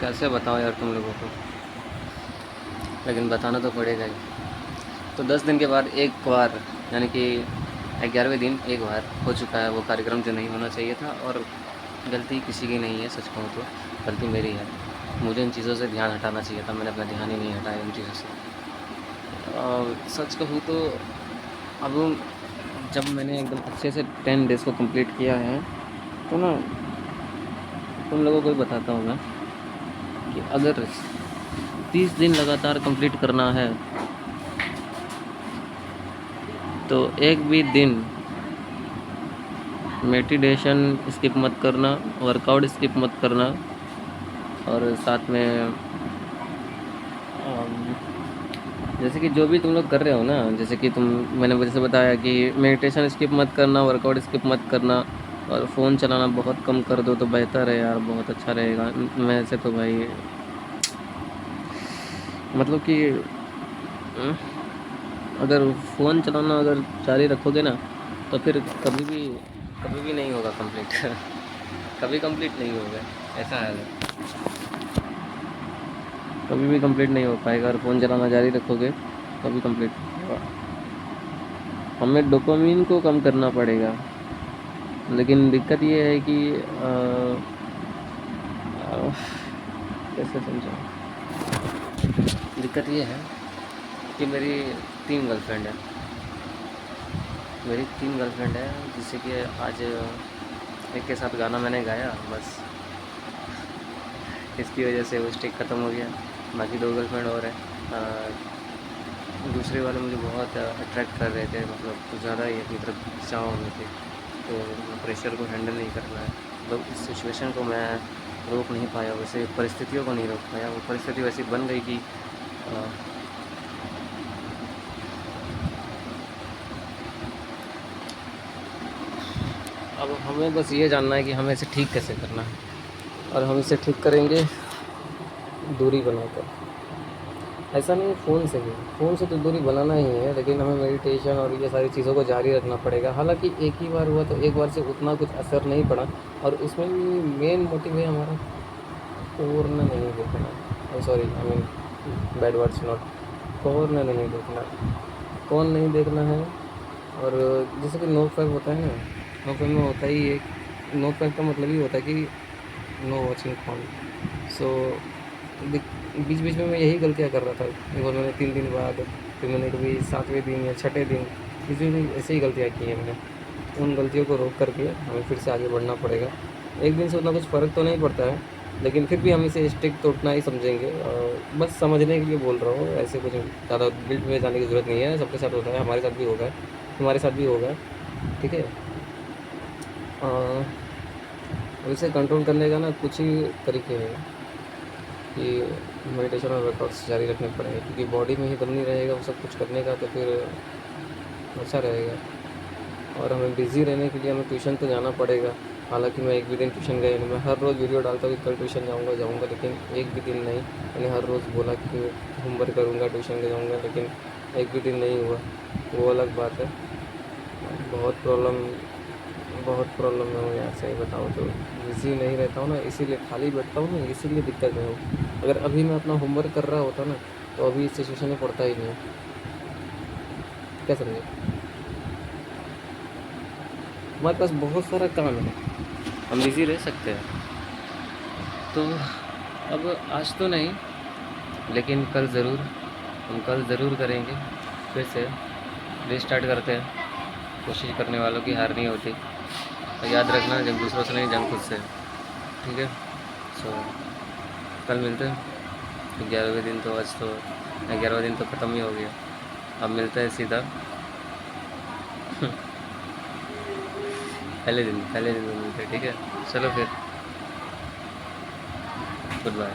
कैसे बताऊँ यार तुम लोगों को, लेकिन बताना तो पड़ेगा ही। तो 10 दिन के बाद एक बार, यानी कि 11वें दिन एक बार हो चुका है वो कार्यक्रम जो नहीं होना चाहिए था। और गलती किसी की नहीं है, सच कहूँ तो गलती मेरी है। मुझे इन चीज़ों से ध्यान हटाना चाहिए था, मैंने अपना ध्यान ही नहीं हटाया इन चीज़ों से। सच कहूँ तो अब जब मैंने एकदम अच्छे से 10 डेज़ को कंप्लीट किया है, तो ना तुम लोगों को भी बताता हूँ मैं कि अगर 30 दिन लगातार कंप्लीट करना है तो एक भी दिन मेडिटेशन स्किप मत करना, वर्कआउट स्किप मत करना। और साथ में जैसे कि जो भी तुम लोग कर रहे हो ना, जैसे कि मैंने जैसे बताया कि मेडिटेशन स्किप मत करना, वर्कआउट स्किप मत करना, और फ़ोन चलाना बहुत कम कर दो तो बेहतर है यार, बहुत अच्छा रहेगा। मैं से तो भाई मतलब कि अगर फ़ोन चलाना अगर जारी रखोगे ना, तो फिर कभी भी नहीं होगा कंप्लीट। कभी कंप्लीट नहीं होगा, ऐसा हाल है। कभी भी कंप्लीट नहीं हो पाएगा, अगर फ़ोन चलाना जारी रखोगे कभी कंप्लीट नहीं होगा। हमें डोपामिन को कम करना पड़ेगा, लेकिन दिक्कत ये है कि कैसे समझाऊँ। दिक्कत ये है कि मेरी 3 गर्लफ्रेंड है। मेरी 3 गर्लफ्रेंड है, जिससे कि आज एक के साथ गाना मैंने गाया, बस इसकी वजह से वो स्टिक ख़त्म हो गया। बाकी 2 गर्लफ्रेंड और हैं। दूसरे वाले मुझे बहुत अट्रैक्ट कर रहे थे, मतलब कुछ ज़्यादा ही अपनी तरफ खिंचाव हो रहे थे। तो प्रेशर को हैंडल नहीं कर पाया, मतलब इस सिचुएशन को मैं रोक नहीं पाया, वैसे परिस्थितियों को नहीं रोक पाया। वो परिस्थिति वैसी बन गई कि अ, अब हमें बस ये जानना है कि हमें इसे ठीक कैसे करना है, और हम इसे ठीक करेंगे दूरी बनाकर। ऐसा नहीं, फ़ोन से तो दूरी बनाना ही है, लेकिन हमें मेडिटेशन और ये सारी चीज़ों को जारी रखना पड़ेगा। हालाँकि एक ही बार हुआ तो एक बार से उतना कुछ असर नहीं पड़ा, और उसमें भी मेन मोटिव है हमारा पोर्न नहीं देखना। Sorry, I mean bad words not, porn नहीं देखना। कौन नहीं देखना है। और जैसे कि नो फैब होता है ना, नो फैब में होता ही एक, नो फैब का मतलब ही होता है कि नो वॉचिंग फोन। सो बीच बीच में मैं यही गलतियाँ कर रहा था। एक बार मैंने 3 दिन बाद, फिर मैंने कभी 7वें दिन या छठे दिन, किसी भी ऐसे ही गलतियाँ की हैं मैंने। उन गलतियों को रोक करके हमें फिर से आगे बढ़ना पड़ेगा। एक दिन से उतना कुछ फ़र्क तो नहीं पड़ता है, लेकिन फिर भी हम इसे स्टिक तो उतना ही समझेंगे। बस समझने के लिए बोल रहा हूँ, ऐसे कुछ ज़्यादा गिल्ट में जाने की ज़रूरत नहीं है। सबके साथ होता है, हमारे साथ भी होगा, तुम्हारे साथ भी होगा, ठीक है। और इसे कंट्रोल करने का ना कुछ ही तरीके हैं कि मेडिटेशन और वर्कआउट्स जारी रखने पड़ेंगे, क्योंकि बॉडी में ही दम नहीं रहेगा वो सब कुछ करने का, तो फिर अच्छा रहेगा। और हमें बिज़ी रहने के लिए हमें ट्यूशन तो जाना पड़ेगा। हालांकि मैं एक भी दिन ट्यूशन गया नहीं। मैं हर रोज़ वीडियो डालता हूँ कि कल ट्यूशन जाऊँगा, लेकिन एक भी दिन नहीं। मैंने हर रोज़ बोला कि होमवर्क करूँगा, ट्यूशन जाऊँगा, लेकिन एक भी दिन नहीं हुआ। वो अलग बात है। बहुत प्रॉब्लम बहुत प्रॉब्लम में हूँ यार, सही बताऊँ तो। बिज़ी नहीं रहता हूँ ना, इसीलिए खाली बैठता हूँ ना, इसीलिए दिक्कत में हूँ। अगर अभी मैं अपना होमवर्क कर रहा होता ना, तो अभी इस सिचुएशन में पड़ता ही नहीं। क्या समझे? हमारे पास बहुत सारा काम है, हम बिज़ी रह सकते हैं। तो अब आज तो नहीं, लेकिन कल ज़रूर, हम कल ज़रूर करेंगे। फिर से रीस्टार्ट करते हैं। कोशिश करने वालों की हार नहीं होती। और याद रखना, जंग दूसरों से नहीं, जंग खुद से है, ठीक है। सो कल मिलते हैं। 11वें दिन तो, आज तो 11वां दिन तो ख़त्म ही हो गया। अब मिलते हैं सीधा पहले दिन में मिलते हैं, ठीक है। चलो फिर, गुड बाय।